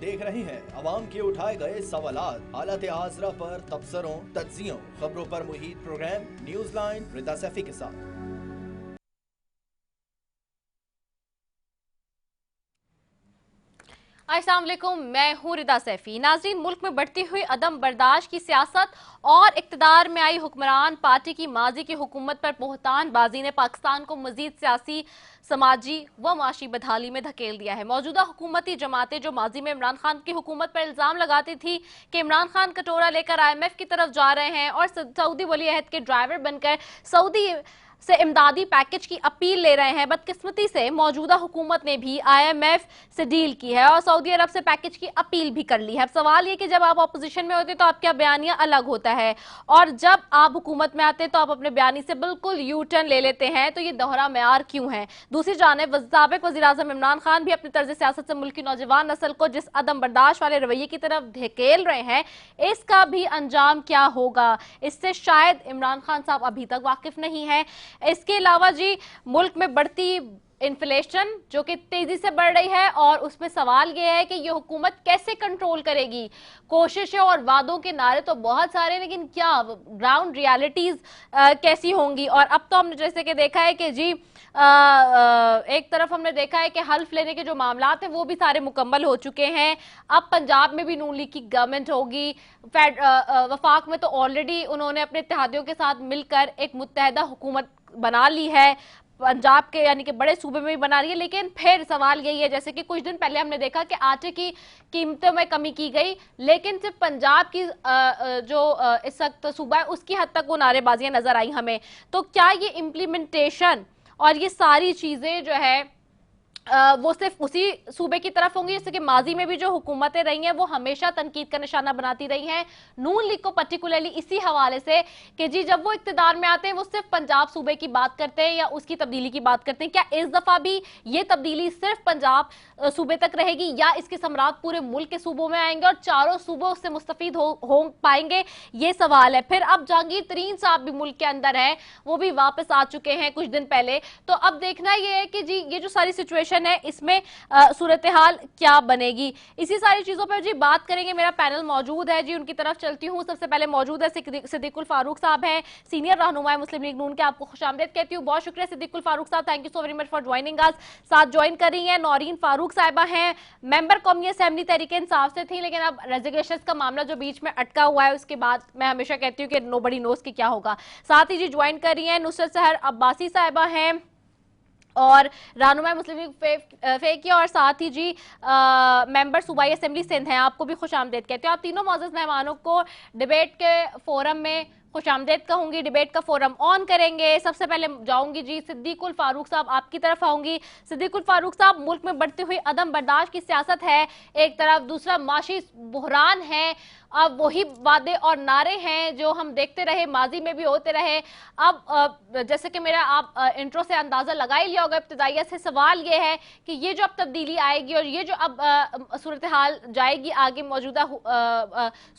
देख रहे हैं अवाम के उठाए गए सवालात, हालत हाज़रा पर तबसरों, तज्जियों, खबरों पर मुहित प्रोग्राम न्यूज़ लाइन रिदा सैफी के साथ। अस्सलाम वालेकुम, मैं हूँ रिदा सैफी। नाज़रीन, मुल्क में बढ़ती हुई अदम बर्दाश्त की सियासत और इक़्तिदार में आई हुक्मरान पार्टी की माजी की हुकूमत पर बोहतानबाजी ने पाकिस्तान को मजीद सियासी, समाजी व माशी बदहाली में धकेल दिया है। मौजूदा हुकूमती जमातें जो माजी में इमरान खान की हुकूमत पर इल्ज़ाम लगाती थी कि इमरान खान कटोरा लेकर IMF की तरफ जा रहे हैं और सऊदी वली अहद के ड्राइवर बनकर सऊदी से इमदादी पैकेज की अपील ले रहे हैं, बदकिस्मती से मौजूदा हुकूमत ने भी IMF से डील की है और सऊदी अरब से पैकेज की अपील भी कर ली है। अब सवाल ये कि जब आप अपोजिशन में होते तो आपका बयानिया अलग होता है और जब आप हुकूमत में आते तो आप अपने बयानी से बिल्कुल यू टर्न ले लेते हैं, तो ये दोहरा मेयार क्यों है? दूसरी जानिब साबिक वज़ीर-ए-आज़म इमरान खान भी अपनी तर्ज सियासत से मुल्क की नौजवान नस्ल को जिस अदम बर्दाश्त वाले रवैये की तरफ धकेल रहे हैं, इसका भी अंजाम क्या होगा, इससे शायद इमरान खान साहब अभी तक वाकिफ नहीं है। इसके अलावा जी, मुल्क में बढ़ती इन्फ्लेशन जो कि तेजी से बढ़ रही है और उसमें सवाल यह है कि ये हुकूमत कैसे कंट्रोल करेगी। कोशिशें और वादों के नारे तो बहुत सारे, लेकिन क्या ग्राउंड रियलिटीज कैसी होंगी? और अब तो हमने जैसे कि देखा है कि जी एक तरफ हमने देखा है कि हल्फ लेने के जो मामलात हैं वो भी सारे मुकम्मल हो चुके हैं। अब पंजाब में भी नून लीग की गवर्नमेंट होगी। वफाक में तो ऑलरेडी उन्होंने अपने इत्तेहादियों के साथ मिलकर एक मुत्तहदा हुकूमत बना ली है, पंजाब के यानी कि बड़े सूबे में भी बना रही है। लेकिन फिर सवाल यही है, जैसे कि कुछ दिन पहले हमने देखा कि आटे की कीमतों में कमी की गई, लेकिन सिर्फ पंजाब की जो इस वक्त सूबा है उसकी हद तक वो नारेबाजियां नजर आई हमें। तो क्या ये इम्प्लीमेंटेशन और ये सारी चीजें जो है वो सिर्फ उसी सूबे की तरफ होंगी? जैसे कि माजी में भी जो हुकूमतें रही हैं वो हमेशा तनकीद का निशाना बनाती रही हैं नून लीग को, पर्टिकुलरली इसी हवाले से कि जी जब वो इक्तदार में आते हैं वो सिर्फ पंजाब सूबे की बात करते हैं या उसकी तब्दीली की बात करते हैं। क्या इस दफा भी ये तब्दीली सिर्फ पंजाब सूबे तक रहेगी या इसके समरात पूरे मुल्क के सूबों में आएंगे और चारों सूबों उससे मुस्तफीद हो पाएंगे? ये सवाल है। फिर अब जहांगीर तरीन साहब भी मुल्क के अंदर है, वो भी वापस आ चुके हैं कुछ दिन पहले। तो अब देखना ये है कि जी ये जो सारी सिचुएशन है इसमें सूरत हाल क्या बनेगी। इसी सारी चीजों पर जी बात करेंगे। मेरा पैनल मौजूद है जी, उनकी तरफ चलती हूँ। सबसे पहले मौजूद है सिद्दीकुल फारूक साहब हैं, सीनियर रहनुमा मुस्लिम लीग नून के। आपको खुशामदीद कहती हूँ। बहुत शुक्रिया सिद्दीकुल फारूक साहब, thank you so very much for joining us. साथ ज्वाइन कर रही हैं नौरीन फारूक साहिबा हैं, मेंबर कौमी असेंबली तहरीक इंसाफ से थी, लेकिन अब रेजिग्नेशन का मामला जो बीच में अटका हुआ है उसके बाद मैं हमेशा कहती हूँ कि नोबडी नोज कि क्या होगा। साथ ही जी ज्वाइन कर रही हैं नुसरत सहर अब्बासी साहिबा हैं और रहनुमा मुस्लिम लीग फेकिया, और साथ ही जी मेंबर सूबाई असेंबली सिंध हैं। आपको भी खुशामदीद कहते हैं। आप तीनों मौजूद मेहमानों को डिबेट के फोरम में खुशामदीद कहूंगी। डिबेट का फोरम ऑन करेंगे। सबसे पहले जाऊंगी जी सिद्दीकुल फारूक साहब, आपकी तरफ आऊंगी। सिद्दीकुल फारूक साहब, मुल्क में बढ़ती हुई अदम बर्दाश्त की सियासत है एक तरफ, दूसरा माशी बुहरान है, अब वही वादे और नारे हैं जो हम देखते रहे, माजी में भी होते रहे। अब जैसे कि मेरा आप इंट्रो से अंदाजा लगा ही लिया होगा इब्तिदाइया से, सवाल ये है कि ये जो अब तब्दीली आएगी और ये जो अब सूरत हाल जाएगी आगे, मौजूदा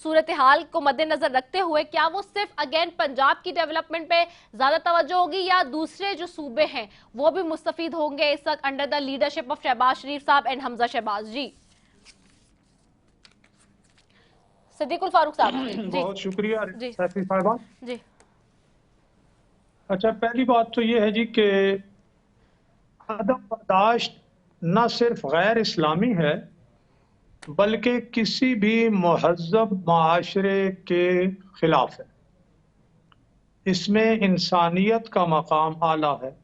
सूरत हाल को मद्देनजर रखते हुए, क्या वो सिर्फ अगेन पंजाब की डेवलपमेंट पे ज्यादा तवज्जो होगी या दूसरे जो सूबे हैं वो भी मुस्तफीद होंगे इस वक्त under the leadership of Shahbaz Sharif साहब एंड हमजा शहबाज? जी सिद्दीकुल फारूक साहब। बहुत शुक्रिया जी सैफी साहिबा जी। अच्छा, पहली बात तो ये है जी कि अदम बर्दाश्त न सिर्फ गैर इस्लामी है बल्कि किसी भी महज़्ज़ब माशरे के खिलाफ है। इसमें इंसानियत का मकाम आला है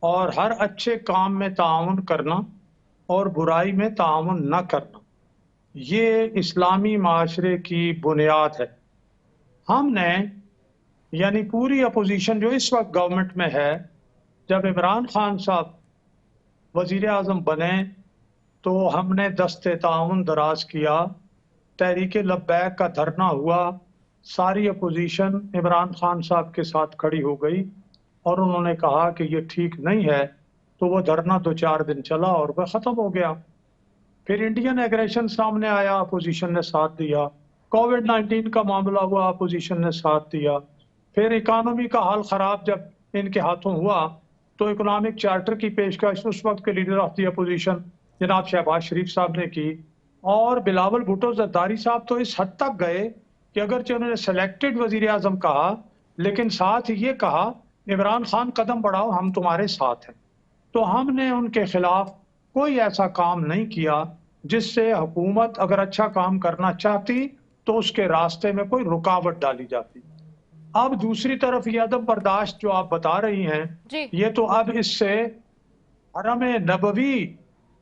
और हर अच्छे काम में ताउन करना और बुराई में ताउन न करना, ये इस्लामी माशरे की बुनियाद है। हमने यानी पूरी अपोजिशन जो इस वक्त गवर्नमेंट में है, जब इमरान खान साहब वज़ीर आज़म बने तो हमने दस्ते ताउन दराज किया, तहरीक लब्बैक का धरना हुआ, सारी अपोजिशन इमरान खान साहब के साथ खड़ी हो गई और उन्होंने कहा कि ये ठीक नहीं है, तो वो धरना 2-4 दिन चला और वह ख़त्म हो गया। फिर इंडियन एग्रेशन सामने आया, अपोजिशन ने साथ दिया। कोविड-19 का मामला हुआ, अपोजिशन ने साथ दिया। फिर इकानमी का हाल ख़राब जब इनके हाथों हुआ तो इकोनॉमिक चार्टर की पेशकश उस वक्त के लीडर ऑफ द अपोजिशन जनाब शहबाज शरीफ साहब ने की اور بلاول بھٹو زرداری صاحب تو اس حد تک گئے کہ اگرچہ انہوں نے سلیکٹڈ وزیر اعظم کہا لیکن ساتھ یہ کہا عمران خان قدم بڑھاؤ ہم تمہارے ساتھ ہیں. تو ہم نے ان کے خلاف کوئی ایسا کام نہیں کیا جس سے حکومت اگر اچھا کام کرنا چاہتی تو اس کے راستے میں کوئی رکاوٹ ڈالی جاتی. اب دوسری طرف یہ عدم برداشت جو آپ بتا رہی ہیں جی یہ تو اب اس سے حرم نبوی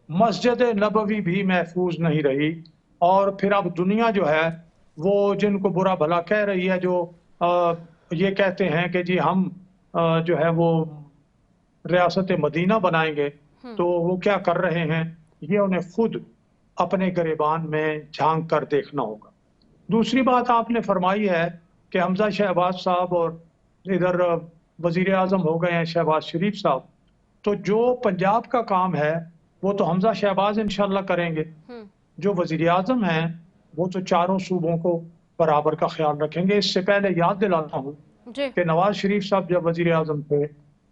مسجد نبوی بھی محفوظ نہیں رہی. اور پھر اب دنیا جو ہے وہ جن کو برا بھلا کہہ رہی ہے جو یہ کہتے ہیں کہ جی ہم جو ہے وہ ریاست مدینہ بنائیں گے تو وہ کیا کر رہے ہیں یہ انہیں خود اپنے گریبان میں جھانک کر دیکھنا ہوگا. دوسری بات آپ نے فرمائی ہے کہ حمزہ شہباز صاحب اور ادھر وزیر اعظم ہو گئے ہیں شہباز شریف صاحب. تو جو پنجاب کا کام ہے وہ تو حمزہ شہباز انشاءاللہ کریں گے. جو وزیر اعظم ہیں وہ تو چاروں صوبوں کو برابر کا خیال رکھیں گے. اس سے پہلے یاد دلاتا ہوں کہ نواز شریف صاحب جب وزیر اعظم تھے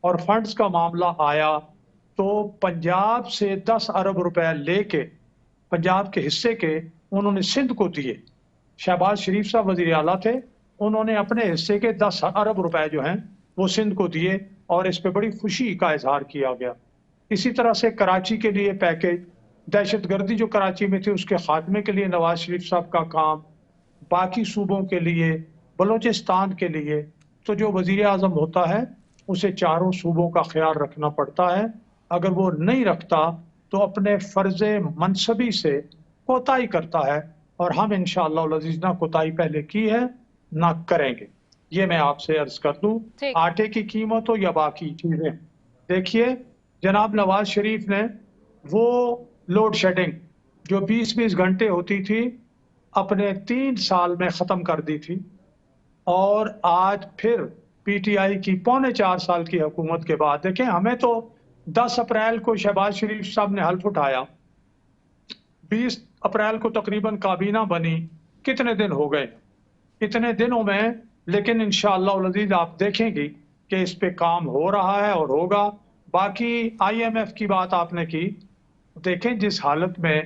اور فنڈز کا معاملہ آیا تو پنجاب سے 10 ارب روپے لے کے پنجاب کے حصے کے انہوں نے سندھ کو دیے. شہباز شریف صاحب وزیر اعلیٰ تھے, انہوں نے اپنے حصے کے 10 ارب روپے جو ہیں وہ سندھ کو دیے اور اس پہ بڑی خوشی کا اظہار کیا گیا. اسی طرح سے کراچی کے لیے پیکیج, دہشت گردی جو کراچی میں تھی اس کے خاتمے کے لیے نواز شریف صاحب کا کام, باقی صوبوں کے لیے, بلوچستان کے لیے. تو جو وزیر اعظم ہوتا ہے اسے چاروں صوبوں کا خیال رکھنا پڑتا ہے. اگر وہ نہیں رکھتا تو اپنے فرض منصبی سے کوتاہی کرتا ہے, اور ہم انشاءاللہ العزیز نہ کوتاہی پہلے کی ہے نہ کریں گے. یہ میں آپ سے عرض کر دوں. آٹے کی قیمت ہو یا باقی چیزیں, دیکھیے جناب نواز شریف نے وہ لوڈ شیڈنگ جو 20-20 گھنٹے ہوتی تھی اپنے 3 سال میں ختم کر دی تھی, اور آج پھر پی ٹی آئی کی 4.25 سال کی حکومت کے بعد دیکھیں ہمیں تو 10 اپریل کو شہباز شریف صاحب نے حلف اٹھایا, 20 اپریل کو تقریباً کابینہ بنی, کتنے دن ہو گئے اتنے دنوں میں. لیکن انشاءاللہ العزیز آپ دیکھیں گی کہ اس پہ کام ہو رہا ہے اور ہوگا. باقی آئی ایم ایف کی بات آپ نے کی, دیکھیں جس حالت میں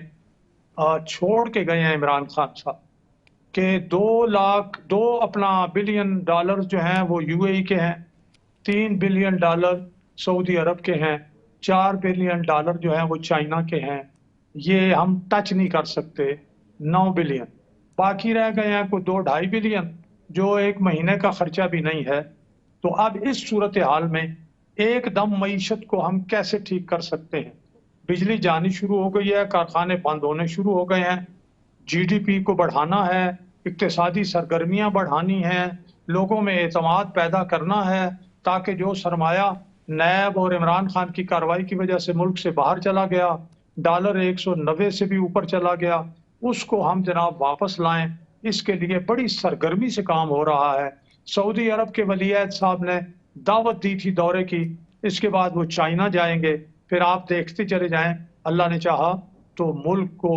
چھوڑ کے گئے ہیں عمران خان صاحب کہ 2 اپنا بلین ڈالر جو ہیں وہ یو اے ای کے ہیں, 3 بلین ڈالر سعودی عرب کے ہیں, 4 بلین ڈالر جو ہیں وہ چائنا کے ہیں. یہ ہم ٹچ نہیں کر سکتے. 9 بلین باقی رہ گئے ہیں, کوئی 2-2.5 بلین جو ایک مہینے کا خرچہ بھی نہیں ہے. تو اب اس صورتحال میں ایک دم معیشت کو ہم کیسے ٹھیک کر سکتے ہیں؟ بجلی جانی شروع ہو گئی ہے, کارخانے بند ہونے شروع ہو گئے ہیں, جی ڈی پی کو بڑھانا ہے, اقتصادی سرگرمیاں بڑھانی ہیں, لوگوں میں اعتماد پیدا کرنا ہے تاکہ جو سرمایہ نیب اور عمران خان کی کارروائی کی وجہ سے ملک سے باہر چلا گیا, ڈالر 190 سے بھی اوپر چلا گیا, اس کو ہم جناب واپس لائیں. اس کے لیے بڑی سرگرمی سے کام ہو رہا ہے. سعودی عرب کے ولی عہد صاحب نے دعوت دی تھی دورے کی, اس کے بعد وہ چائنا جائیں گے. پھر آپ دیکھتے چلے جائیں, اللہ نے چاہا تو ملک کو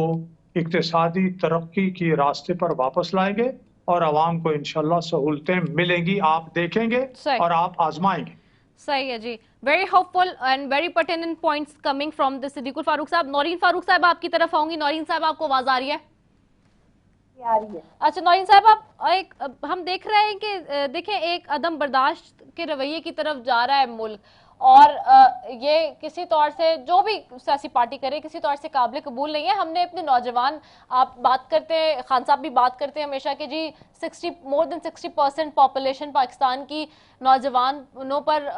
اقتصادی ترقی کی راستے پر واپس لائیں گے اور عوام کو انشاءاللہ سہولتیں ملیں گی. آپ دیکھیں گے اور آپ آزمائیں گے. صحیح ہے جی, very hopeful and very pertinent points coming from the Siddiq Ul-Farooq صاحب. نورین فاروق صاحب آپ کی طرف آؤں گی. نورین صاحب آپ کو آواز آ رہی ہے؟ اچھا نورین صاحب, آپ ہم دیکھ رہے ہیں کہ دیکھیں ایک عدم برداشت کے رویے کی طرف جا رہا ہے ملک, اور یہ کسی طور سے جو بھی سیاسی پارٹی کرے کسی طور سے قابل قبول نہیں ہے. ہم نے اپنے نوجوان, آپ بات کرتے ہیں, خان صاحب بھی بات کرتے ہیں ہمیشہ کہ جی more than 60% پاپولیشن پاکستان کی نوجوانوں پر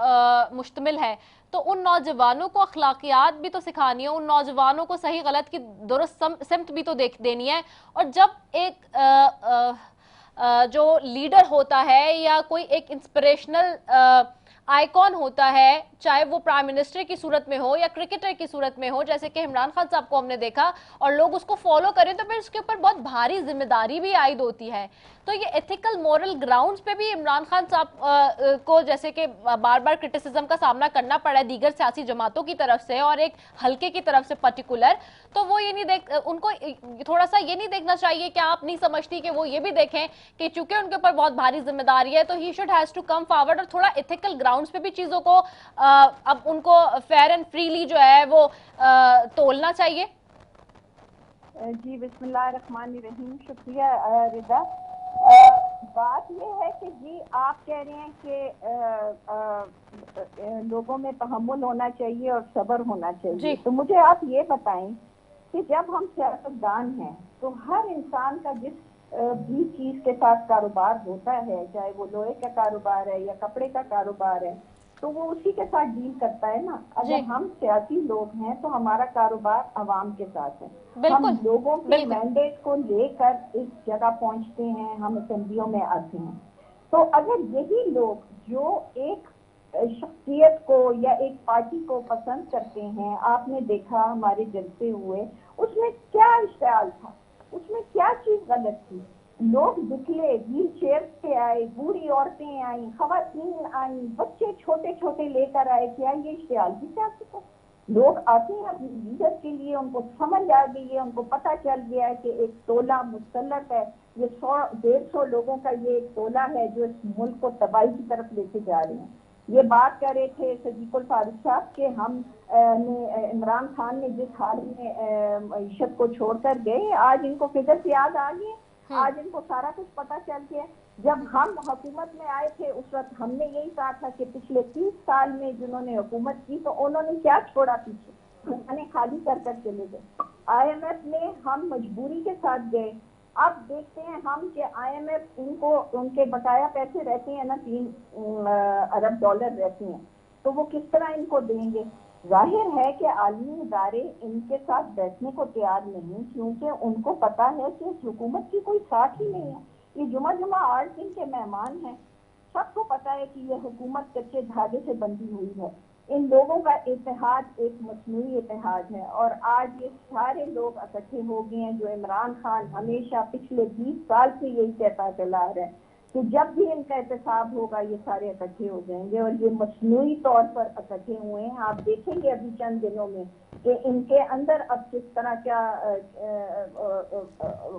مشتمل ہے. تو ان نوجوانوں کو اخلاقیات بھی تو سکھانی ہے, ان نوجوانوں کو صحیح غلط کی درست سمت بھی تو دینی ہے. اور جب ایک جو لیڈر ہوتا ہے یا کوئی ایک انسپریشنل آئیکن ہوتا ہے, چاہے وہ پرائم منسٹر کی صورت میں ہو یا کرکٹر کی صورت میں ہو, جیسے کہ عمران خان صاحب کو ہم نے دیکھا, اور لوگ اس کو فالو کریں تو پھر اس کے اوپر بہت بھاری ذمہ داری بھی عائد ہوتی ہے. تو یہ ایتھیکل مورل گراؤنڈز پہ بھی عمران خان صاحب کو جیسے کہ بار بار کرٹیسزم کا سامنا کرنا پڑا ہے دیگر سیاسی جماعتوں کی طرف سے اور ایک حلقے کی طرف سے پرٹیکولر, تو وہ یہ نہیں ان کو تھوڑا سا یہ نہیں دیکھنا چاہیے کہ آپ نہیں سمجھتی کہ وہ یہ بھی دیکھیں کہ چونکہ ان کے اوپر بہت بھاری ذمہ داری ہے تو he should has to come forward, اور تھوڑا ایتھیکل گراؤنڈز پہ بھی چیزوں کو اب ان کو فیئر اینڈ فریلی جو ہے وہ تولنا چاہیے. جی بسم اللہ الرحمن الرحیم. شکریہ رضا. بات یہ ہے کہ جی آپ کہہ رہے ہیں کہ لوگوں میں تحمل ہونا چاہیے اور صبر ہونا چاہیے. تو مجھے آپ یہ بتائیں کہ جب ہم سیاستدان ہیں تو ہر انسان کا جس بھی چیز کے ساتھ کاروبار ہوتا ہے, چاہے وہ لوہے کا کاروبار ہے یا کپڑے کا کاروبار ہے, تو وہ اسی کے ساتھ ڈیل کرتا ہے نا. اگر ہم سیاسی لوگ ہیں تو ہمارا کاروبار عوام کے ساتھ ہے. ہم لوگوں کے مینڈیٹ کو لے کر اس جگہ پہنچتے ہیں, ہم اسمبلیوں میں آتے ہیں. تو اگر یہی لوگ جو ایک شخصیت کو یا ایک پارٹی کو پسند کرتے ہیں, آپ نے دیکھا ہمارے جلسے ہوئے, اس میں کیا اشتعال تھا, اس میں کیا چیز غلط تھی. لوگ نکلے, ویل چیئر پہ آئے, بوڑھی عورتیں آئیں, خواتین آئیں, بچے چھوٹے چھوٹے لے کر آئے. کیا یہ اشتعال کی سیاست ہے؟ لوگ آتے ہیں اپنی لیڈر کے لیے, ان کو سمجھ آ گئی ہے, ان کو پتہ چل گیا ہے کہ ایک ٹولہ مسلط ہے, یہ 100-150 لوگوں کا یہ ایک ٹولہ ہے جو اس ملک کو تباہی کی طرف لے کے جا رہے ہیں. یہ بات کر رہے تھے صدیق الفاروق صاحب کہ ہم عمران خان نے جس حال میں معیشت کو چھوڑ کر گئے, آج ان کو فگرز یاد آ گئے, آج ان کو سارا کچھ پتہ چل گیا. جب ہم حکومت میں آئے تھے اس وقت ہم نے یہی کہا تھا کہ پچھلے 30 سال میں جنہوں نے حکومت کی تو انہوں نے کیا چھوڑا پیچھے, انہیں خالی کر چلے گئے. IMF میں ہم مجبوری کے ساتھ گئے. اب دیکھتے ہیں ہم کہ IMF ان کے بقایا پیسے رہتے ہیں نا, 3 ارب ڈالر رہتے ہیں, تو وہ کس طرح ان کو دیں گے. ظاہر ہے کہ عالمی ادارے ان کے ساتھ بیٹھنے کو تیار نہیں, کیونکہ ان کو پتا ہے کہ اس حکومت کی کوئی ساتھ ہی نہیں ہے. یہ جمعہ 8 دن کے مہمان ہیں, سب کو پتا ہے کہ یہ حکومت کچے دھاگے سے بندھی ہوئی ہے. ان لوگوں کا اتحاد ایک مصنوعی اتحاد ہے, اور آج یہ سارے لوگ اکٹھے ہو گئے ہیں جو عمران خان ہمیشہ پچھلے 20 سال سے یہی کہتا چلا آ رہا ہے کہ جب بھی ان کا احتساب ہوگا یہ سارے اکٹھے ہو جائیں گے, اور یہ مصنوعی طور پر اکٹھے ہوئے ہیں. آپ دیکھیں گے ابھی چند دنوں میں کہ ان کے اندر اب کس طرح کیا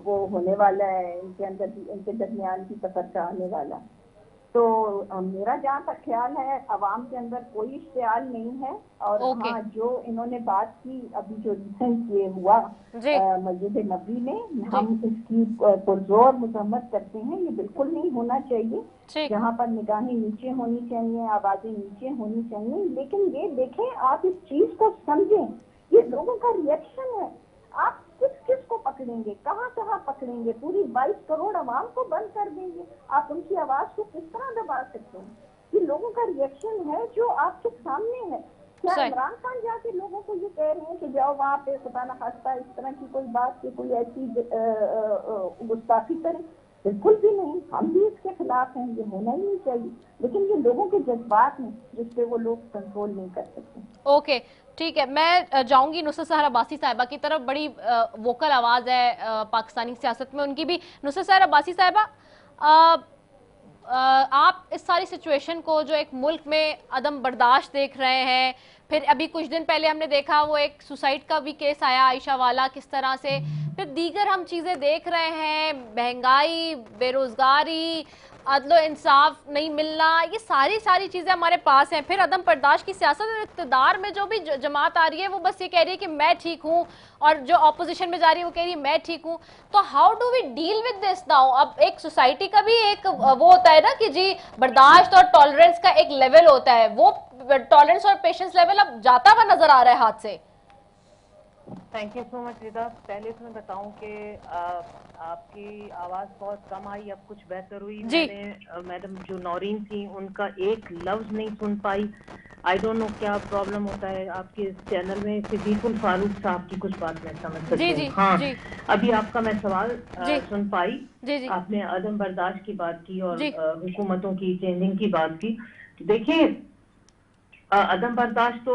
وہ ہونے والا ہے, ان کے اندر ان کے درمیان کی تفرقہ آنے والا. تو میرا جہاں تک خیال ہے عوام کے اندر کوئی اشتعال نہیں ہے. اور ہاں جو انہوں نے بات کی ابھی جو ریسنٹ یہ ہوا مسجد نبوی میں, ہم اس کی پرزور مذمت کرتے ہیں. یہ بالکل نہیں ہونا چاہیے. جہاں پر نگاہیں نیچے ہونی چاہیے, آوازیں نیچے ہونی چاہیے. لیکن یہ دیکھیں, آپ اس چیز کو سمجھیں, یہ لوگوں کا ریئیکشن ہے. آپ کس کو پکڑیں گے, کہاں پکڑیں گے؟ پوری 22 کروڑ عوام کو بند کر دیں گے. آپ ان کی آواز کو کس طرح دبا سکتے ہیں؟ یہ لوگوں کا ریئیکشن ہے جو آپ کے سامنے ہے. کیا عمران خان جا کے لوگوں کو یہ کہہ رہے ہیں کہ جاؤ وہاں پہ خدا نخواستہ اس طرح کی کوئی بات کہ کوئی ایسی گستاخی کریں؟ بالکل بھی نہیں. ہم بھی اس کے خلاف ہیں, یہ ہونا ہی نہیں چاہیے. لیکن یہ لوگوں کے جذبات ہیں جس پہ وہ لوگ کنٹرول نہیں کر سکتے. اوکے ٹھیک ہے, میں جاؤں گی نصرت سحر عباسی صاحبہ کی طرف. بڑی ووکل آواز ہے پاکستانی سیاست میں ان کی بھی. نصرت سحر عباسی صاحبہ, آپ اس ساری سچویشن کو جو ایک ملک میں عدم برداشت دیکھ رہے ہیں, پھر ابھی کچھ دن پہلے ہم نے دیکھا وہ ایک سوسائڈ کا بھی کیس آیا عائشہ والا کس طرح سے, پھر دیگر ہم چیزیں دیکھ رہے ہیں, مہنگائی, بے روزگاری, عدل و انصاف نہیں ملنا, یہ ساری چیزیں ہمارے پاس ہیں. پھر عدم برداشت کی سیاست, اور اقتدار میں جو بھی جماعت آ رہی ہے وہ بس یہ کہہ رہی ہے کہ میں ٹھیک ہوں, اور جو اپوزیشن میں جا رہی ہے وہ کہہ رہی ہے میں ٹھیک ہوں. تو how do we deal with this now? اب ایک سوسائٹی کا بھی ایک وہ ہوتا ہے نا کہ جی برداشت اور ٹالرنس کا ایک لیول ہوتا ہے, وہ ٹالرنس اور پیشنس لیول اب جاتا ہوا نظر آ رہا ہے ہاتھ سے. تھینک یو سو مچ ردا. پہلے تو میں بتاؤں کہ آپ کی آواز بہت کم آئی, اب کچھ بہتر ہوئی. میں نے میڈم جو نورین تھی ان کا ایک لفظ نہیں سن پائی. آئی ڈونٹ نو کیا پرابلم ہوتا ہے آپ کے چینل میں. صدیق الفاروق صاحب کی کچھ بات میں سمجھ سکتی ہوں. ہاں ابھی آپ کا میں سوال سن پائی. آپ نے عدم برداشت کی بات کی اور حکومتوں کی چینجنگ کی بات کی. دیکھیں عدم برداشت تو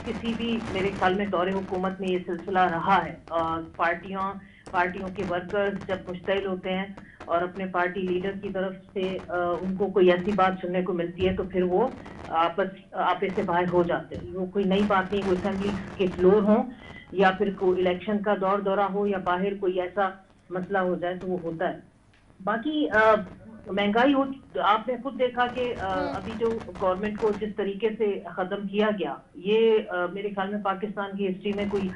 کسی بھی میرے خیال میں دور حکومت میں یہ سلسلہ رہا ہے. پارٹیوں کے ورکرز جب مشتعل ہوتے ہیں اور اپنے پارٹی لیڈر کی طرف سے ان کو کوئی ایسی بات سننے کو ملتی ہے تو پھر وہ آپس سے باہر ہو جاتے ہیں. وہ کوئی نئی بات نہیں, کوئی اسمبلی کے فلور ہوں یا پھر کوئی الیکشن کا دورہ ہو یا باہر کوئی ایسا مسئلہ ہو جائے تو وہ ہوتا ہے. बाकी महंगाई हो, आपने खुद देखा कि अभी जो गवर्नमेंट को जिस तरीके से खत्म किया गया, ये मेरे ख्याल में पाकिस्तान की हिस्ट्री में कोई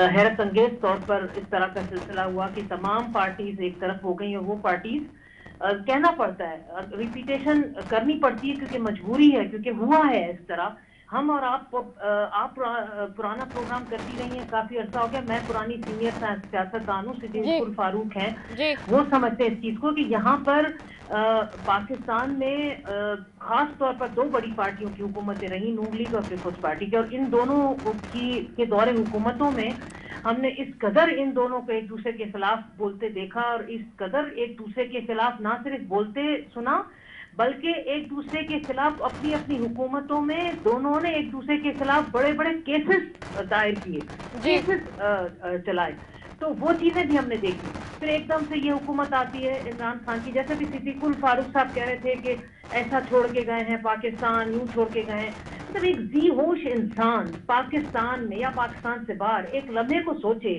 हैरत अंगेज तौर पर इस तरह का सिलसिला हुआ कि तमाम पार्टीज एक तरफ हो गई और वो पार्टीज कहना पड़ता है, रिपीटेशन करनी पड़ती है क्योंकि मजबूरी है, क्योंकि हुआ है इस तरह। हम और आप पुराना प्रोग्राम करती रही हैं, काफी अर्सा हो गया। मैं पुरानी सीनियर सियासतदान हूँ, सिद्दीकुल फारूक हैं, वो समझते हैं इस चीज को कि यहाँ पर पाकिस्तान में खास तौर पर दो बड़ी पार्टियों की हुकूमतें रही, नून लीग और पीपल्स पार्टी की, और इन दोनों के दौरे हुकूमतों में हमने इस कदर इन दोनों को एक दूसरे के खिलाफ बोलते देखा और इस कदर एक दूसरे के खिलाफ ना सिर्फ बोलते सुना बल्कि एक दूसरे के खिलाफ अपनी अपनी हुकूमतों में दोनों ने एक दूसरे के खिलाफ बड़े बड़े केसेस दायर किए, केसेस चलाए। तो वो चीजें भी हमने देखी। फिर एकदम से ये हुकूमत आती है इमरान खान की, जैसे भी सिद्दीकुल फारूक साहब कह रहे थे कि ऐसा छोड़ के गए हैं पाकिस्तान, यूं छोड़ के गए हैं। मतलब एक जी होश इंसान पाकिस्तान में या पाकिस्तान से बाहर एक लम्हे को सोचे,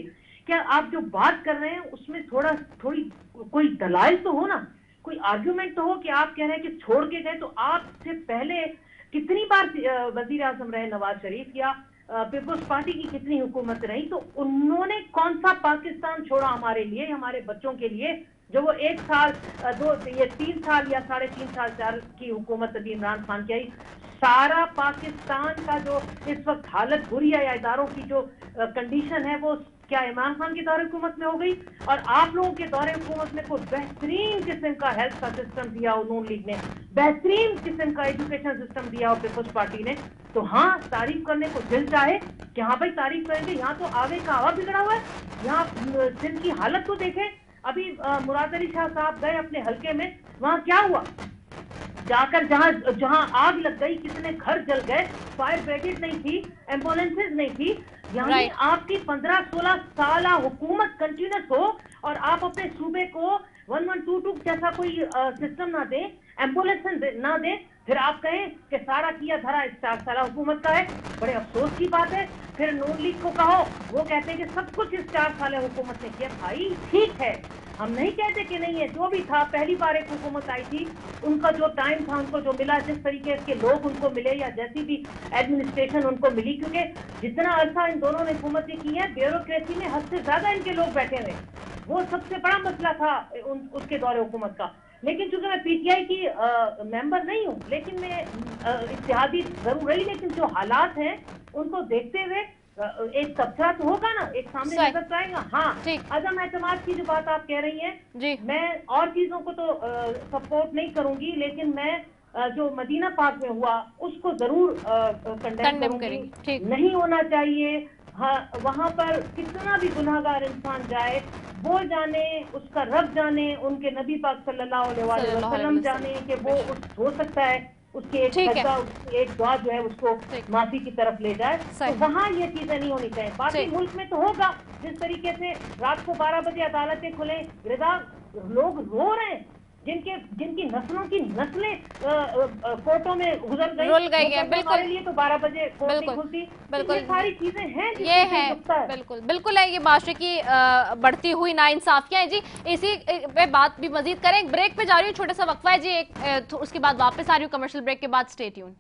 क्या आप जो बात कर रहे हैं उसमें थोड़ी कोई दलाइल तो हो ना, कोई आर्ग्यूमेंट तो हो कि आप कह रहे हैं कि छोड़ के गए। तो आपसे पहले कितनी बार वजीर आजम रहे नवाज शरीफ या पीपल्स पार्टी की कितनी हुकूमत रही, तो उन्होंने कौन सा पाकिस्तान छोड़ा हमारे लिए, हमारे बच्चों के लिए, जो वो 1 साल 3 साल या 3.5 साल 4 की हुकूमत अभी इमरान खान की आई। सारा पाकिस्तान का जो इस वक्त हालत बुरी है या इदारों की जो कंडीशन है वो क्या इमरान खान के दौरे हुकूमत में हो गई? और आप लोगों के दौरे हुकूमत में कोई बेहतरीन किस्म का हेल्थ का सिस्टम दिया हो नून लीग ने, बेहतरीन किस्म का एजुकेशन सिस्टम दिया हो पीपल्स पार्टी ने, तो हाँ तारीफ करने को दिल चाहे कि हाँ भाई तारीफ करेंगे। यहाँ तो आगे का हवा बिगड़ा हुआ है, यहाँ सिंध की हालत तो देखें। अभी मुराद अली शाह साहब गए अपने हल्के में, वहाँ क्या हुआ? जाकर जहां आग लग गई, कितने घर जल गए, फायर ब्रिगेड नहीं थी, एम्बुलेंसेज नहीं थी। यानी आपकी 15-16 साल हुकूमत कंटिन्यूस हो और आप अपने सूबे को 1122 जैसा कोई सिस्टम ना दे, एम्बुलेंस ना दे, फिर आप कहें कि सारा किया धरा इस 4 साल हुकूमत का है। बड़े अफसोस की बात है। फिर नून लीग को कहो, वो कहते हैं कि सब कुछ इस 4 साल हुकूमत ने किया। भाई ठीक है, हम नहीं कहते कि नहीं है, जो भी था पहली बार एक हुकूमत आई थी, उनका जो टाइम था, उनको जो मिला, जिस तरीके के लोग उनको मिले या जैसी भी एडमिनिस्ट्रेशन उनको मिली, क्योंकि जितना अरसा इन दोनों ने हुकूमतें की है, ब्यूरोक्रेसी में हद से ज्यादा इनके लोग बैठे हुए, वो सबसे बड़ा मसला था उसके दौरे हुकूमत का। लेकिन चूंकि मैं पीटीआई की मेंबर नहीं हूँ, लेकिन मैं इत्तेहादी जरूर रही, लेकिन जो हालात हैं उनको देखते हुए एक तबसरा तो होगा ना, एक सामने नजर आएगा। हाँ, अदम एतमाद की जो बात आप कह रही हैं, मैं और चीजों को तो सपोर्ट नहीं करूंगी, लेकिन मैं जो मदीना पाक में हुआ उसको जरूर कंडेम करूंगी। नहीं होना चाहिए। हाँ, वहां पर कितना भी गुनाहगार इंसान जाए, वो जाने, उसका रब जाने, उनके नबी पाक सल्लल्लाहु अलैहि वसल्लम जाने कि वो हो सकता है उसके एक दुआ जो है उसको माफी की तरफ ले जाए। तो वहाँ ये चीजें नहीं होनी चाहिए। बाकी मुल्क में तो होगा, जिस तरीके से रात को 12 बजे अदालतें खुले, लोग रो रहे हैं, जिनकी नस्लों की नस्लें कोर्टों में गुजर गई है। हमारे लिए तो 12 बजे कोर्ट नहीं खुलती। बिल्कुल, ये सारी चीजें हैं, ये है बिल्कुल है ये माशरे की बढ़ती हुई नाइंसाफियां हैं जी। इसी पे बात भी मजीद करें। ब्रेक पे जा रही हूँ, छोटा सा वक्फा है जी, उसके बाद वापस आ रही हूँ कमर्शियल ब्रेक के बाद। Stay tune.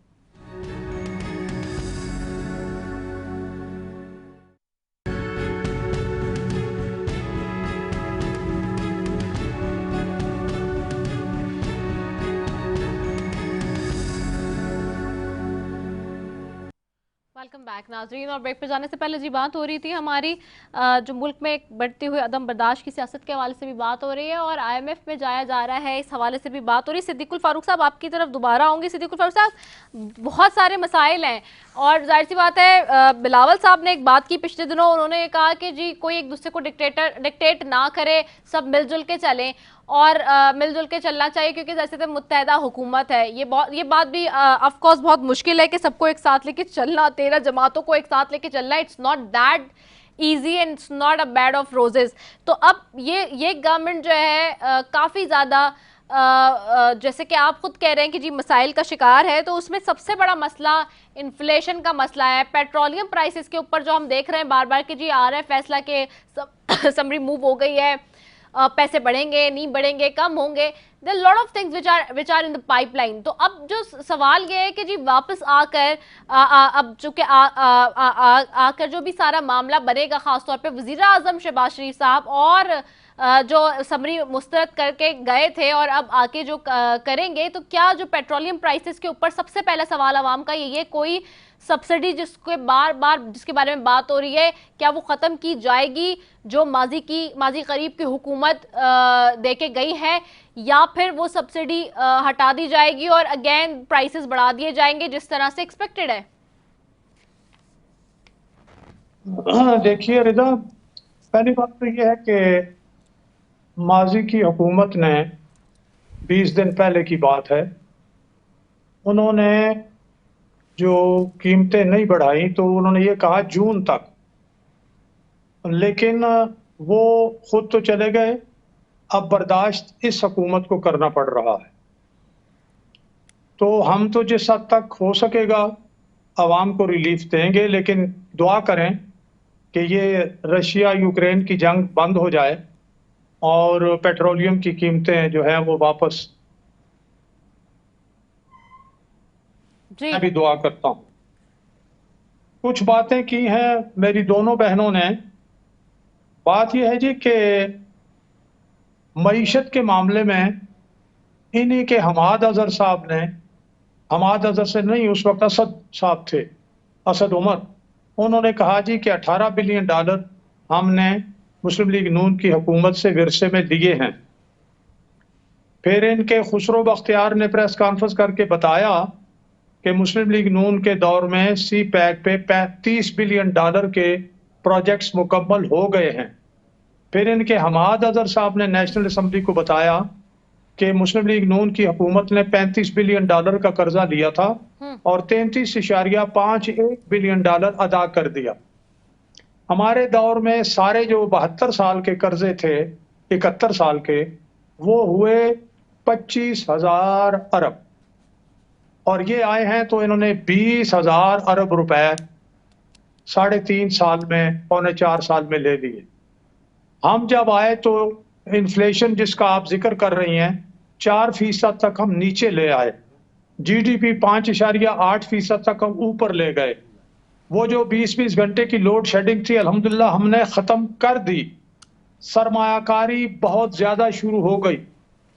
वेलकम बैक नाजरीन। और ब्रेक पे जाने से पहले जी बात हो रही थी हमारी जो मुल्क में एक बढ़ती हुई अदम बर्दाश्त की सियासत के हवाले से भी बात हो रही है और IMF में जाया जा रहा है, इस हवाले से भी बात हो रही है। सिद्दीकुल फारूक साहब आपकी तरफ दोबारा आऊँगी। सिद्दीकुल फारूक साहब, बहुत सारे मसाइल हैं और जाहिर सी बात है बिलावल साहब ने एक बात की पिछले दिनों, उन्होंने कहा कि जी कोई एक दूसरे को डिक्टेट ना करे, सब मिलजुल के चलें और मिलजुल के चलना चाहिए, क्योंकि जैसे तो मुत्तहदा हुकूमत है। ये बात भी ऑफ कोर्स बहुत मुश्किल है कि सबको एक साथ लेके चलना, 13 जमातों को एक साथ लेके चलना, it's not that easy and it's not a bed of roses. तो अब ये गवर्नमेंट जो है काफ़ी ज़्यादा जैसे कि आप खुद कह रहे हैं कि जी मसाइल का शिकार है, तो उसमें सबसे बड़ा मसला इन्फ्लेशन का मसला है। पेट्रोलियम प्राइसेस के ऊपर जो हम देख रहे हैं बार बार कि जी आ रहा है फैसला के समरी मूव हो गई है, पैसे बढ़ेंगे, नहीं बढ़ेंगे, कम होंगे, there are lot of things which are in the pipeline. तो अब जो सवाल ये है कि जी वापस आकर अब चूंकि आकर जो भी सारा मामला बनेगा, खासतौर पे वज़ीर आज़म शहबाज शरीफ साहब और जो समरी मुस्तरद करके गए थे और अब आके जो करेंगे, तो क्या जो पेट्रोलियम प्राइसेस के ऊपर सबसे पहला सवाल आवाम का ये कोई सब्सिडी जिसके जिसके बारे में बात हो रही है, क्या वो ख़त्म की जाएगी जो माजी करीब की हुकूमत दे के गई है, या फिर वो सब्सिडी हटा दी जाएगी और अगेन प्राइसेस बढ़ा दिए जाएंगे जिस तरह से एक्सपेक्टेड है? देखिए रिदा, पहली बात तो ये है कि माजी की हुकूमत ने 20 दिन पहले की बात है, उन्होंने जो कीमतें नहीं बढ़ाई तो उन्होंने ये कहा जून तक, लेकिन वो खुद तो चले गए, अब बर्दाश्त इस हुकूमत को करना पड़ रहा है। तो हम तो जिस हद तक हो सकेगा आवाम को रिलीफ देंगे, लेकिन दुआ करें कि ये रशिया यूक्रेन की जंग बंद हो जाए और पेट्रोलियम की कीमतें जो हैं वो वापस, मैं भी दुआ करता हूँ। कुछ बातें की हैं मेरी दोनों बहनों ने। बात यह है जी कि मईशत के मामले में इन्हीं के हमाद अजहर साहब ने, हमाद अजहर से नहीं, उस वक्त असद साहब थे, असद उमर, उन्होंने कहा जी कि 18 बिलियन डॉलर हमने मुस्लिम लीग नून की हुकूमत से विरसे में लिए हैं। फिर इनके खुसरो बख्तियार ने प्रेस कॉन्फ्रेंस करके बताया कि मुस्लिम लीग नून के दौर में सी पैक पे 35 बिलियन डॉलर के प्रोजेक्ट्स मुकम्मल हो गए हैं। फिर इनके हमाद अजहर साहब ने नेशनल असम्बली को बताया कि मुस्लिम लीग नून की हुकूमत ने 35 बिलियन डॉलर का कर्जा लिया था और 33.51 बिलियन डॉलर अदा कर दिया। हमारे दौर में सारे जो 72 साल के कर्जे थे, 71 साल के, वो हुए 25,000 अरब, और ये आए हैं तो इन्होंने 20,000 अरब रुपए 3.5 साल में, 3.25 साल में ले लिए। हम जब आए तो इन्फ्लेशन जिसका आप जिक्र कर रही हैं 4% तक हम नीचे ले आए, जीडीपी 5.8% तक हम ऊपर ले गए। वो जो 20-20 घंटे की लोड शेडिंग थी अल्हम्दुलिल्लाह हमने ख़त्म कर दी। सरमायाकारी बहुत ज़्यादा शुरू हो गई।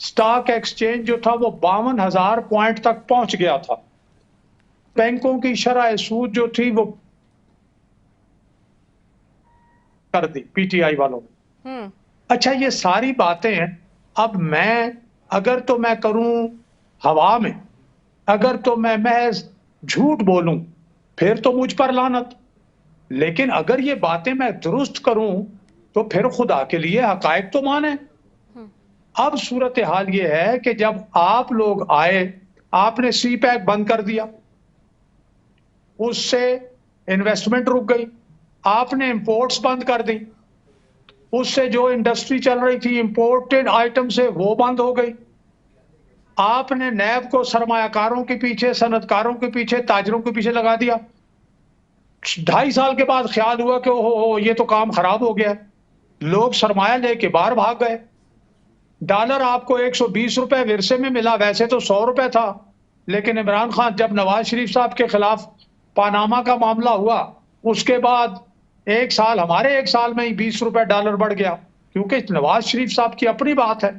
स्टॉक एक्सचेंज जो था वो 52,000 पॉइंट तक पहुंच गया था। बैंकों की शरह सूद जो थी वो कर दी पीटीआई वालों ने। अच्छा, ये सारी बातें हैं। अब मैं अगर तो मैं करूं हवा में, अगर तो मैं महज झूठ बोलूं फिर तो मुझ पर लानत, लेकिन अगर ये बातें मैं दुरुस्त करूं तो फिर खुदा के लिए हकायक तो माने। अब सूरत हाल ये है कि जब आप लोग आए, आपने सी पैक बंद कर दिया, उससे इन्वेस्टमेंट रुक गई, आपने इंपोर्ट्स बंद कर दी, उससे जो इंडस्ट्री चल रही थी इंपोर्टेड आइटम से वो बंद हो गई। आपने नैब को सरमायाकारों के पीछे, सनतकारों के पीछे, ताजरों के पीछे लगा दिया। 2.5 साल के बाद ख्याल हुआ कि ओहो ये तो काम खराब हो गया, लोग सरमाया लेके बाहर भाग गए। डॉलर आपको 120 रुपए विरसे में मिला, वैसे तो 100 रुपए था, लेकिन इमरान खान जब नवाज शरीफ साहब के खिलाफ पानामा का मामला हुआ उसके बाद 1 साल, हमारे 1 साल में ही 20 रुपए डॉलर बढ़ गया, क्योंकि नवाज शरीफ साहब की अपनी बात है।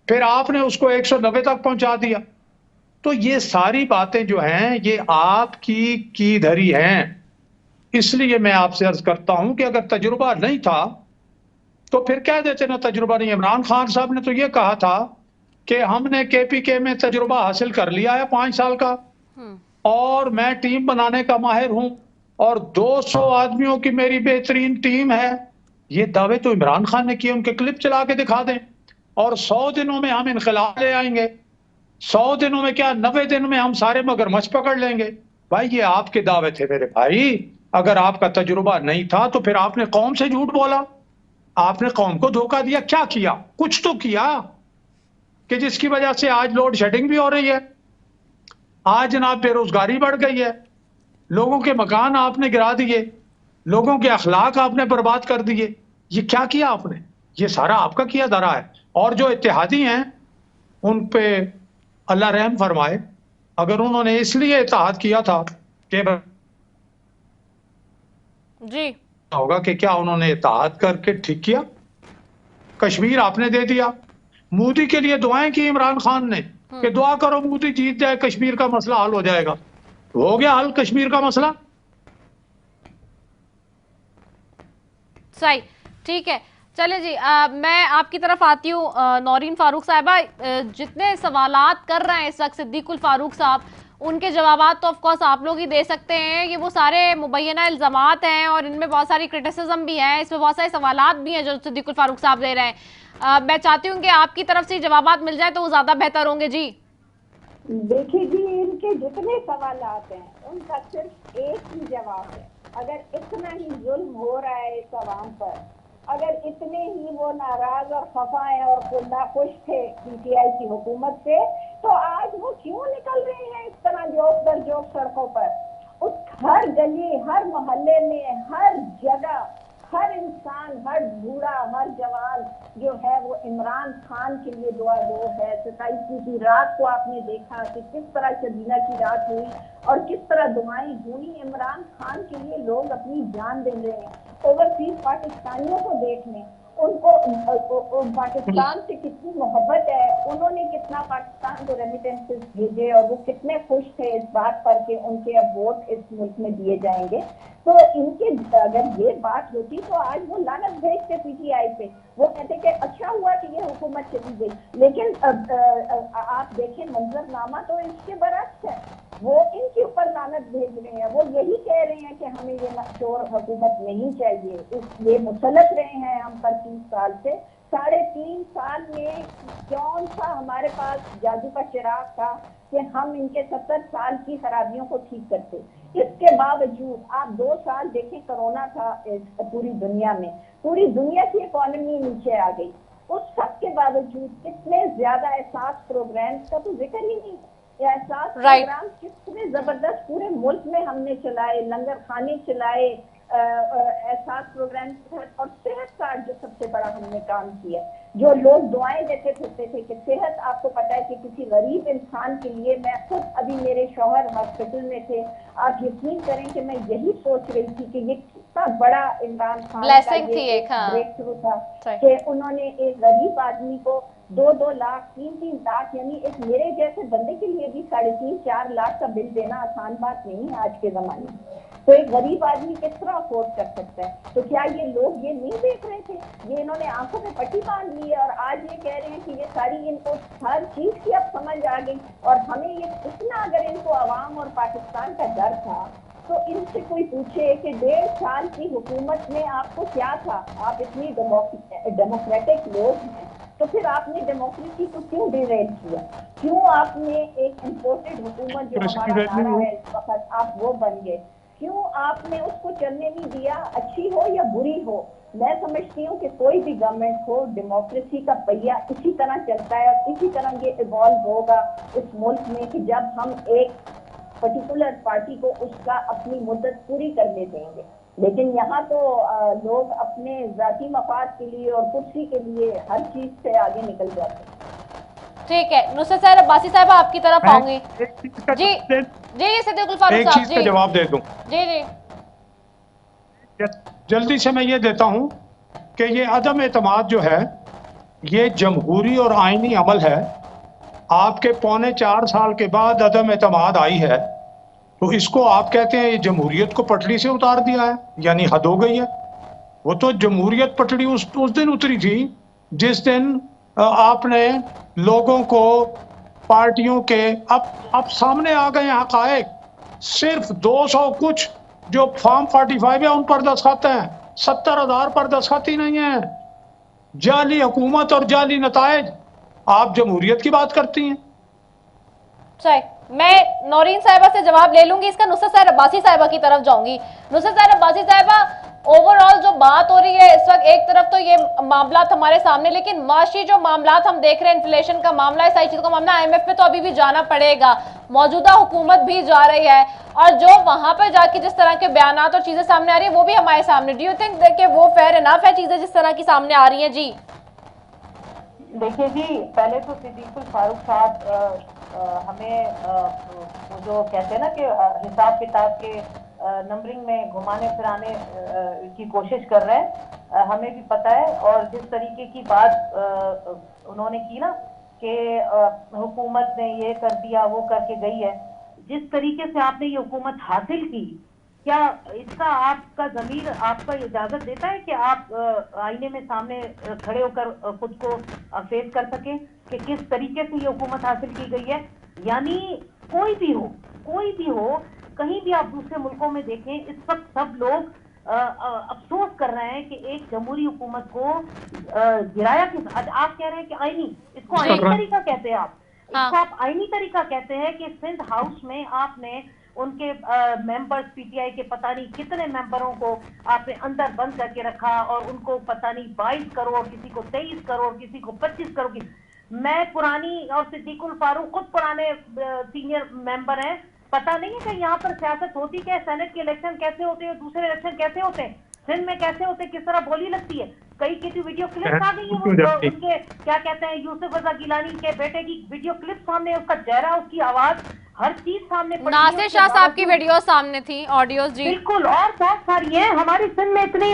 फिर आपने उसको 190 तक पहुंचा दिया। तो ये सारी बातें जो हैं ये आपकी की धरी हैं। इसलिए मैं आपसे अर्ज करता हूं कि अगर तजुर्बा नहीं था तो फिर कह देते ना तजुर्बा नहीं। इमरान खान साहब ने तो ये कहा था कि हमने केपीके में तजुर्बा हासिल कर लिया है 5 साल का, और मैं टीम बनाने का माहिर हूं, और 200 आदमियों की मेरी बेहतरीन टीम है। ये दावे तो इमरान खान ने किए, उनके क्लिप चला के दिखा दें। और 100 दिनों में हम इनकलाब ले आएंगे, 100 दिनों में क्या 90 दिन में हम सारे मगरमच्छ पकड़ लेंगे। भाई ये आपके दावे थे मेरे भाई। अगर आपका तजुर्बा नहीं था तो फिर आपने कौम से झूठ बोला, आपने कौम को धोखा दिया। क्या किया? कुछ तो किया कि जिसकी वजह से आज लोड शेडिंग भी हो रही है, आज जनाब बेरोजगारी बढ़ गई है, लोगों के मकान आपने गिरा दिए, लोगों के अखलाक आपने बर्बाद कर दिए। ये क्या किया आपने? یہ سارا آپ کا کیا دھرا ہے. اور جو اتحادی ہیں ان پہ اللہ رحم فرمائے, اگر انہوں نے اس لیے اتحاد کیا تھا کہ جی ہوگا کہ کیا انہوں نے اتحاد کر کے ٹھیک کیا؟ کشمیر آپ نے دے دیا. مودی کے لیے دعائیں کی عمران خان نے کہ دعا کرو مودی جیت جائے, کشمیر کا مسئلہ حل ہو جائے گا. ہو گیا حل کشمیر کا مسئلہ؟ صحیح, ٹھیک ہے. چلے جی, میں آپ کی طرف آتی ہوں. نورین فاروق صاحبہ, جتنے سوالات کر رہے ہیں اس وقت صدیق الفاروق صاحب, ان کے جوابات تو آف کورس آپ لوگ ہی دے سکتے ہیں. یہ وہ سارے مبینہ الزامات ہیں اور ان میں بہت ساری کرٹیسزم بھی ہے, اس میں بہت سارے سوالات بھی ہیں جو صدیق الفاروق صاحب دے رہے ہیں. میں چاہتی ہوں کہ آپ کی طرف سے جوابات مل جائے تو وہ زیادہ بہتر ہوں گے. جی دیکھیے جی, ان کے جتنے سوالات ہیں ان کا صرف ایک ہی جواب ہے. اگر اتنا ہی ظلم ہو رہا ہے اس عوام پر, اگر اتنے ہی وہ ناراض اور خفا ہیں اور ناخوش تھے پی ٹی آئی کی حکومت سے, تو آج وہ کیوں نکل رہے ہیں اس طرح جوک در جوک سڑکوں پر؟ اس ہر گلی, ہر محلے میں, ہر جگہ, ہر انسان, ہر بوڑھا, ہر جوان جو ہے وہ عمران خان کے لیے دعا گو ہے. 27 کی رات کو آپ نے دیکھا کہ کس طرح شبینہ کی رات ہوئی اور کس طرح دعائیں ہوئی. عمران خان کے لیے لوگ اپنی جان دے رہے ہیں. اوورسیز پاکستانیوں کو دیکھ لیں, ان کو پاکستان سے کتنی محبت ہے, انہوں نے کتنا پاکستان کو ریمیٹنسز بھیجے اور وہ کتنے خوش تھے اس بات پر کہ ان کے اب ووٹ اس ملک میں دیے جائیں گے. تو ان کے اگر یہ بات ہوتی تو آج وہ لعنت بھیجتے پی ٹی آئی پہ, وہ کہتے کہ اچھا ہوا کہ یہ حکومت چلی گئی. لیکن آپ دیکھیں منظرنامہ تو اس کے برعکس ہے, وہ ان کے اوپر لعنت بھیج رہے ہیں. وہ یہی کہہ رہے ہیں کہ ہمیں یہ چور حکومت نہیں چاہیے. اس لیے مسلط رہے ہیں ہم پر 30 سال سے. 3.5 سال میں کون سا ہمارے پاس جادو کا چراغ تھا کہ ہم ان کے 70 سال کی خرابیوں کو ٹھیک کرتے؟ اس کے باوجود آپ 2 سال دیکھیں, کرونا تھا پوری دنیا میں, پوری دنیا کی اکانومی نیچے آ گئی. اس سب کے باوجود کتنے زیادہ احساس پروگرامز کا تو ذکر ہی نہیں. احساس پروگرام کتنے زبردست پورے ملک میں ہم نے چلائے, لنگر خانے چلائے, احساس پروگرام اور صحت کارڈ جو سب سے بڑا ہم نے کام کیا. جو لوگ دعائیں دیتے پھرتے تھے کہ صحت, آپ کو پتا ہے کہ کسی غریب انسان کے لیے, میں خود ابھی میرے شوہر ہاسپٹل میں تھے, آپ یقین کریں کہ میں یہی سوچ رہی تھی کہ یہ کتنا بڑا عمران خان کا یہ بریک تھرو تھا کہ انہوں نے ایک غریب آدمی کو 2-2 لاکھ 3-3 لاکھ, یعنی ایک میرے جیسے بندے کے لیے بھی 3.5-4 لاکھ کا بل دینا آسان بات نہیں ہے آج کے زمانے میں. تو ایک غریب آدمی کس طرح افورڈ کر سکتا ہے؟ تو کیا یہ لوگ یہ نہیں دیکھ رہے تھے؟ یہ انہوں نے آنکھوں پہ پٹی باندھ لی اور آج یہ کہہ رہے ہیں کہ یہ ساری ان کو ہر چیز کی اب سمجھ آ گئی. اور ہمیں یہ اتنا, اگر ان کو عوام اور پاکستان کا ڈر تھا تو ان سے کوئی پوچھے کہ 1.5 سال کی حکومت میں آپ کو کیا تھا؟ آپ اتنی ڈیموکریٹک لوگ ہیں تو پھر آپ نے ڈیموکریسی کو کیوں ڈیریل کیا؟ کیوں آپ نے ایک امپورٹڈ حکومت جو ہمارا نعرہ ہے اس وقت, آپ وہ بن گئے؟ کیوں آپ نے اس کو چلنے نہیں دیا, اچھی ہو یا بری ہو؟ میں سمجھتی ہوں کہ کوئی بھی گورنمنٹ ہو, ڈیموکریسی کا پہیہ اسی طرح چلتا ہے اور اسی طرح یہ ایوالو ہوگا اس ملک میں کہ جب ہم ایک پرٹیکولر پارٹی کو اس کا اپنی مدت پوری کرنے دیں گے. لیکن یہاں تو لوگ اپنے ذاتی مفاد کے لیے اور کرسی کے لیے ہر چیز سے آگے نکل جاتے ہیں. ٹھیک ہے, نصرت سحر عباسی صاحبہ آپ کی طرف آؤں گی. جی جی صدیق الفاروق صاحب, ایک چیز کا جواب دے دوں. جی جی جلدی سے میں یہ دیتا ہوں کہ یہ عدم اعتماد جو ہے یہ جمہوری اور آئینی عمل ہے. آپ کے 4.25 سال کے بعد عدم اعتماد آئی ہے تو اس کو آپ کہتے ہیں یہ جمہوریت کو پٹڑی سے اتار دیا ہے, یعنی حد ہو گئی ہے. وہ تو جمہوریت پٹڑی اس دن اتری تھی جس دن آپ نے لوگوں کو پارٹیوں کے اب سامنے آ گئے حقائق. صرف 200 کچھ جو فارم 45 ہے ان پر دستخط ہیں, 70,000 پر دستخط ہی نہیں ہیں. جعلی حکومت اور جعلی نتائج, آپ جمہوریت کی بات کرتی ہیں. صحیح, میں نورین صاحبہ سے جواب لے لوں گی اس کا. نصرت سحر عباسی صاحبہ کی طرف جاؤں گی. نصرت سحر عباسی صاحبہ, ओवरऑल जो बात हो रही है इस वक्त, एक तरफ तो ये मामला हमारे सामने, लेकिन माशी जो मामला हम देख रहे हैं, इन्फ्लेशन का मामला है, सारी चीजों का मामला, IMF पे तो अभी भी जाना पड़ेगा, मौजूदा हुकूमत भी जा रही है, और जो वहां पर जाके जिस तरह के बयान और चीजें सामने आ रही है वो भी हमारे सामने, डू यू थिंक कि वो फेयर इनफ है चीजें जिस तरह की सामने आ रही है? जी देखिए जी, पहले तो सिद्दीकुल फारूक साहब हमें जो कहते हैं ना कि हिसाब किताब के नंबरिंग में घुमाने फिराने की कोशिश कर रहे हैं, हमें भी पता है। और जिस तरीके की बात उन्होंने की ना कि हुकूमत ने ये कर दिया वो करके गई है, जिस तरीके से आपने ये हुकूमत हासिल की, क्या इसका आपका ज़मीर आपका इजाजत देता है कि आप आईने में सामने खड़े होकर खुद को फेस कर सकें कि किस तरीके से ये हुकूमत हासिल की गई है? यानी कोई भी हो, कहीं भी आप दूसरे मुल्कों में देखें, इस वक्त सब लोग अफसोस कर रहे हैं कि एक जमहूरी हुकूमत को गिराया किस। आप कह रहे हैं कि आईनी, इसको आईनी तरीका कहते हैं, इसको आप आईनी तरीका कहते हैं कि सिंध हाउस में आपने उनके मेंबर्स पीटीआई के पता नहीं कितने मेंबरों को आपने अंदर बंद करके रखा, और उनको पता नहीं 22 करोड़, किसी को 23 करोड़, किसी को 25 करोड़ की। मैं पुरानी, और सिद्दीकुल फारूक खुद पुराने सीनियर मेंबर हैं, पता नहीं है कि यहाँ पर सियासत होती क्या है, सेनेट के इलेक्शन कैसे होते हैं, दूसरे इलेक्शन कैसे होते हैं, सिंध में कैसे होते हैं, किस तरह बोली लगती है। कई की वीडियो क्लिप्स आ गई है, उनके क्या कहते हैं यूसुफ रजा गिलानी के बेटे की वीडियो क्लिप सामने, उसका चेहरा, उसकी आवाज, हर चीज सामने पड़ी है। नासिर शाह साहब की वीडियो सामने थी, ऑडियोज जी बिल्कुल, और बहुत सारी है। हमारी सिंध में इतनी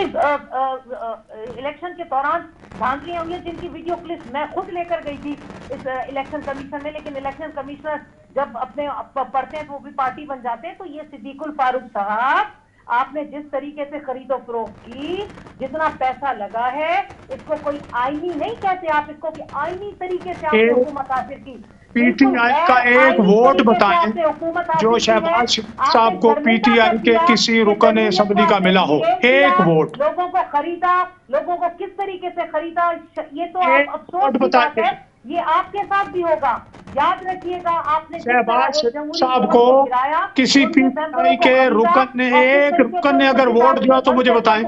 इलेक्शन के दौरान धांधलियां हुई हैं जिनकी वीडियो क्लिप्स मैं खुद लेकर गई थी इस इलेक्शन कमीशन में, लेकिन इलेक्शन कमिश्नर जब अपने पढ़ते हैं तो वो भी पार्टी बन जाते हैं। तो ये सिद्दीकुल फारूक साहब, आपने जिस तरीके से खरीदो फरोख्त की, जितना पैसा लगा है, इसको कोई आईनी नहीं कहते आप, इसको कि आईनी तरीके से आपने हुकूमत हासिल की। पीटीआई का एक वोट बताएं जो शहबाज साहब को पीटीआई के किसी रुकन असेंबली का मिला हो, एक वोट। लोगों को खरीदा, लोगों को किस तरीके से खरीदा, ये तो आप अफसोस की बात है, ये आपके साथ भी होगा। याद रखिएगा, आपने शहबाज साहब को किसी पीटीआई के रुकन ने, एक रुकन ने अगर वोट दिया तो मुझे बताएं।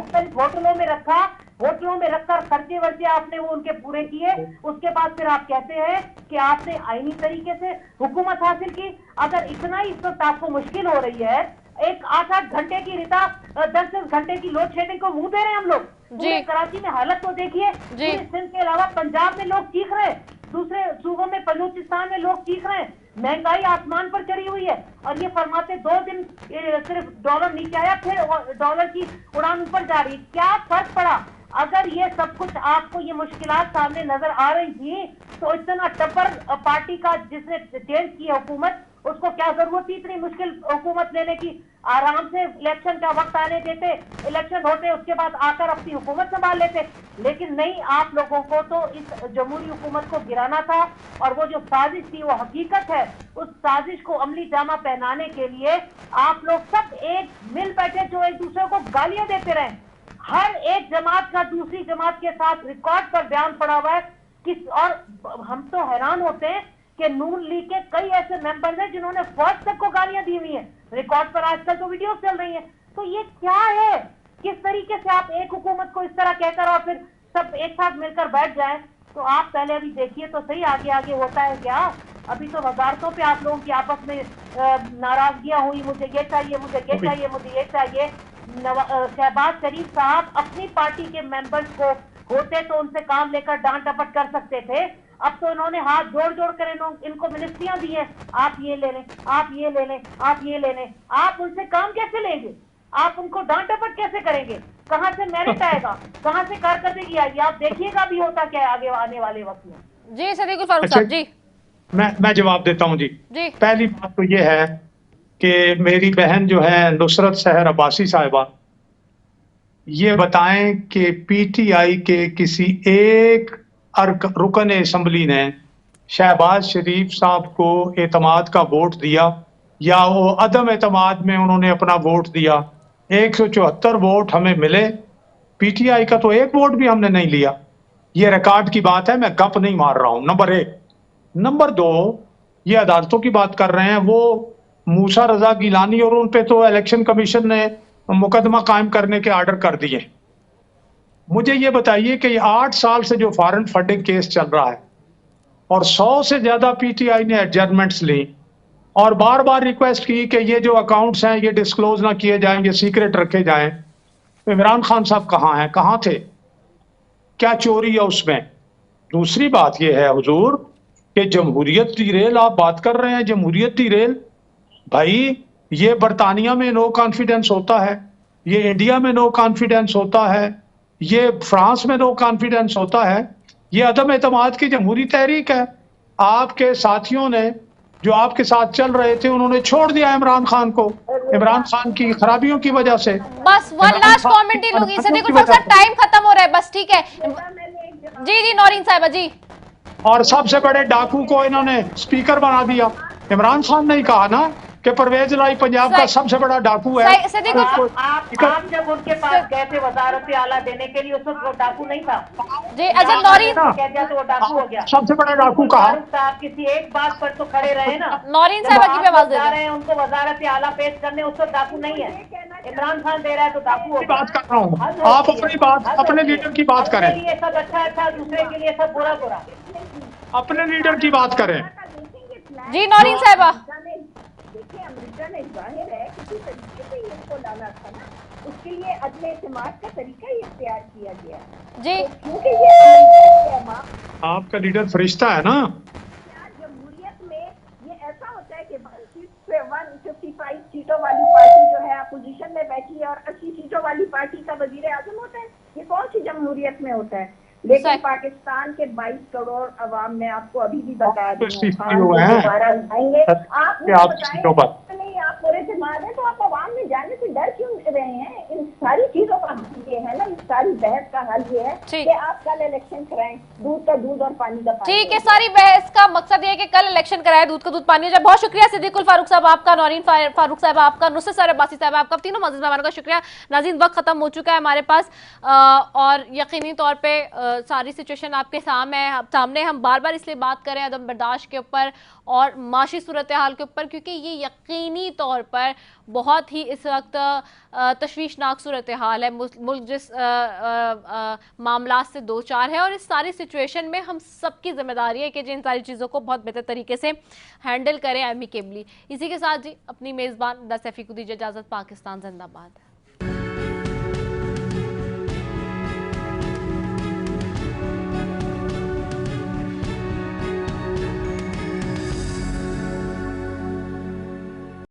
होटलों में रखकर खर्चे वर्चे आपने वो उनके पूरे किए, उसके बाद फिर आप कहते हैं कि आपने आईनी तरीके से हुकूमत हासिल की। अगर इतना ही इस वक्त आपको मुश्किल हो रही है, एक 8-8 घंटे की रिता, 10-10 घंटे की लोड शेडिंग को मुंह दे रहे हैं हम लोग। पूरे कराची में हालत तो देखिए, पूरे सिंध के अलावा पंजाब में लोग चीख रहे हैं, दूसरे सूबों में, बलूचिस्तान में लोग चीख रहे हैं, महंगाई आसमान पर चढ़ी हुई है। और ये फरमाते 2 दिन सिर्फ डॉलर नीचे आया, फिर डॉलर की उड़ान ऊपर जा रही। क्या फर्क पड़ा? अगर ये सब कुछ आपको ये मुश्किलात सामने नजर आ रही थी, तो इतना टप्पर पार्टी का जिसने चेंज की हुकूमत, उसको क्या जरूरत थी इतनी मुश्किल हुकूमत लेने की? आराम से इलेक्शन का वक्त आने देते, इलेक्शन होते, उसके बाद आकर अपनी हुकूमत संभाल लेते। लेकिन नहीं, आप लोगों को तो इस जमहूरी हुकूमत को गिराना था, और वो जो साजिश थी वो हकीकत है। उस साजिश को अमली जामा पहनाने के लिए आप लोग सब एक मिल बैठे, जो एक दूसरे को गालियां देते रहे। हर एक जमात का दूसरी जमात के साथ रिकॉर्ड पर बयान पड़ा हुआ है और हम तो हैरान होते हैं कि नून लीग के कई ऐसे मेंबर्स हैं जिन्होंने फर्स्ट तक को गालियां दी हुई हैं, रिकॉर्ड पर आजकल तो वीडियो चल रही हैं। तो ये क्या है? किस तरीके से आप एक हुकूमत को इस तरह कहकर और फिर सब एक साथ मिलकर बैठ जाएं? तो आप पहले अभी देखिए तो सही आगे आगे होता है क्या। अभी तो वजारतों पे आप लोगों की आपस में नाराजगियां हुई, मुझे ये चाहिए, मुझे ये चाहिए, मुझे ये चाहिए। शहबाज शरीफ साहब अपनी पार्टी के मेंबर्स को होते तो उनसे काम लेकर डांट डपट कर सकते थे। अब तो इन्होंने हाथ जोड़ जोड़ कर इनको मिनिस्ट्रियां दी हैं, आप ये ले लें, आप ये ले लें, आप ये ले लें। आप उनसे काम कैसे लेंगे? आप उनको डांट डपट कैसे करेंगे? कहां से मेरिट आएगा, कहां से कारकर्दगी आएगी? आप देखिएगा भी होता क्या है आगे आने वाले वक्त में। जी सिद्दीकुल फारूक साहब जी, मैं जवाब देता हूं जी। पहली बात तो ये है कि मेरी बहन जो है नुसरत सहर अब्बासी साहिबा, ये बताएं कि पीटीआई के किसी एक रुकन असेंबली ने शहबाज शरीफ साहब को एतमाद का वोट दिया, या वो अदम एतमाद में उन्होंने अपना वोट दिया। 174 वोट हमें मिले, पीटीआई का तो एक वोट भी हमने नहीं लिया। ये रिकॉर्ड की बात है, मैं गप नहीं मार रहा हूं। नंबर 1। नंबर 2, ये अदालतों की बात कर रहे हैं, वो मूसा रजा गिलानी और उन पे तो इलेक्शन कमीशन ने मुकदमा कायम करने के आर्डर कर दिए। मुझे ये बताइए कि 8 साल से जो फॉरेन फंडिंग केस चल रहा है और 100 से ज्यादा पीटीआई ने एडजर्नमेंट्स ली और बार बार रिक्वेस्ट की कि ये जो अकाउंट्स हैं ये डिस्क्लोज ना किए जाएं, ये सीक्रेट रखे जाएं, इमरान खान साहब कहाँ हैं, कहाँ थे, क्या चोरी है उसमें? दूसरी बात ये है हुजूर कि जमहूरियत की रेल आप बात कर रहे हैं, जमहूरियत की रेल, भाई ये बरतानिया में नो कॉन्फिडेंस होता है, ये इंडिया में नो कॉन्फिडेंस होता है, ये फ्रांस में नो कॉन्फिडेंस होता है, ये अदम एतमाद की जमहूरी तहरीक है। आपके साथियों ने जो आपके साथ चल रहे थे उन्होंने छोड़ दिया इमरान खान को, इमरान खान की खराबियों की वजह से। बस वन लास्ट कमेंट ही लूंगी सदीक उल फारूक साहब, टाइम खत्म हो रहा है, बस ठीक है। जी जी नौरीन साहिबा जी। और सबसे बड़े डाकू को इन्होंने स्पीकर बना दिया। इमरान खान ने कहा ना कि परवेज लाई पंजाब का सबसे बड़ा डाकू है। आप जब उनके पास गए थे वजारत आला देने के लिए उस वक्त वो डाकू नहीं था जी। अच्छा नौरीन कह दिया तो वो डाकू हो गया। सबसे बड़ा डाकू कहा। आप किसी एक बात पर तो खड़े रहे ना। नौरीन साहिबा की आवाज दे रहे हैं उनको वजारत आला पेश करने, उस वक्त डाकू नहीं है। इमरान खान दे रहा है तो डाकू हो गया। बात कर रहा हूँ, आप अपनी बात, अपने लीडर की बात करें। अपने लिए सब अच्छा अच्छा, दूसरे के लिए सब बुरा बुरा। अपने लीडर की बात करें। जी नौरीन साहिबा। देखिए अमरीका ने जाहिर है किसी तरीके से इसको डाला था ना, उसके लिए अदले इत्तेमाद का तरीका ही इख्तियार किया गया जी, क्योंकि ये आपका लीडर फरिश्ता है ना। जमहूरियत में ये ऐसा होता है कि 155 सीटों वाली पार्टी जो है अपोजिशन में बैठी है और 80 सीटों वाली पार्टी का वजीर आजम होता है। ये कौन सी जमहूरियत में होता है? लेकिन पाकिस्तान के 22 करोड़ अवाम में आपको अभी भी बता दूं दोबारा आएंगे आप नहीं, आप पूरे दिमाग है तो आप अवाम में जाने से डर क्यों रहे हैं? इन सारी चीजों का ये है ना, इस सारी बहस का हल ये है कि आप कल इलेक्शन कराएं, दूध का दूध और पानी का पानी। ठीक है, सारी बहस का मकसद ये है कि कल इलेक्शन कराए, दूध का दूध पानी हो जाए। बहुत शुक्रिया सिद्दीक उल फारूक साहब आपका, नौरीन फारूक साहब आपका, नुसरत सर अब्बासी साहब आपका, तीनों मज़ीद मेहमानों का शुक्रिया। नाज़रीन वक्त खत्म हो चुका है हमारे पास और यकीनी तौर पे सारी सिचुएशन आपके सामने हम बार बार इसलिए बात करें अदम बर्दाश्त के ऊपर और माशी सूरत हाल के ऊपर, क्योंकि ये यकीनी तौर पर बहुत ही इस वक्त तशवीशनाक सूरत हाल है। मुल्क जिस मामला से दो चार है और इस सारी सिचुएशन में हम सबकी जिम्मेदारी है कि जिन सारी चीज़ों को बहुत बेहतर तरीके से हैंडल करें एमिकेबली। इसी के साथ जी अपनी मेज़बान रिदा सैफी को दीजिए इजाज़त। पाकिस्तान जिंदाबाद।